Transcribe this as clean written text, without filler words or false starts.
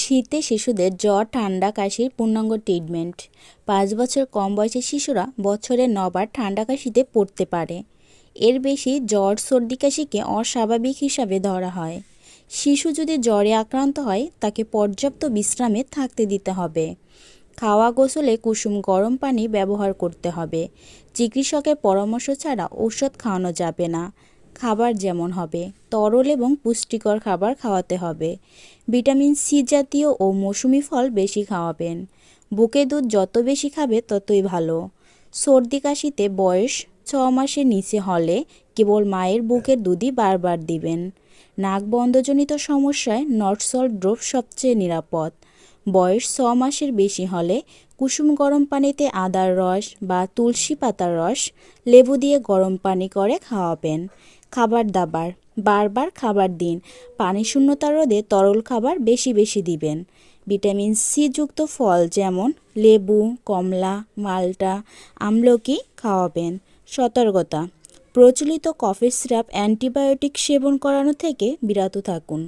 শীতে শিশুদের জ্বর ঠান্ডা কাশির পূর্ণাঙ্গ ট্রিটমেন্ট। 5 বছর কম বয়সী শিশুরা বছরে 9 বার ঠান্ডা কাশিতে পড়তে পারে। এর বেশি জ্বর সর্দি কাশিকে অস্বাভাবিক হিসাবে ধরা হয়। শিশু যদি জ্বরে আক্রান্ত হয় তাকে পর্যাপ্ত বিশ্রামে থাকতে দিতে হবে। খাওয়া গোসলে কুসুম গরম পানি ব্যবহার করতে হবে। চিকিৎসকের পরামর্শ ছাড়া ঔষধ খাওয়ানো যাবে না। খাবার যেমন হবে তরল এবং পুষ্টিকর খাবার খাওয়াতে হবে। ভিটামিন সি জাতীয় ও মৌসুমি ফল বেশি খাওয়াবেন। বুকের দুধ যত বেশি খাবে ততই ভালো। সর্দি কাশিতে বয়স 6 মাসের নিচে হলে কেবল মায়ের বুকের দুধই বারবার দিবেন। নাক বন্ধজনিত সমস্যায় নট সল্ট ড্রপ সবচেয়ে নিরাপদ। বয়স 6 মাসের বেশি হলে কুসুম গরম পানিতে আদার রস বা তুলসী পাতার রস লেবু দিয়ে গরম পানি করে খাওয়াবেন। খাবার দাবার বারবার খাবার দিন। পানি শূন্যতা রোধে তরল খাবার বেশি বেশি দিবেন। ভিটামিন সি যুক্ত ফল যেমন লেবু, কমলা, মাল্টা, আমলকি খাওয়াবেন। সতর্কতা: প্রচলিত কফের সিরাপ অ্যান্টিবায়োটিক সেবন করানো থেকে বিরত থাকুন।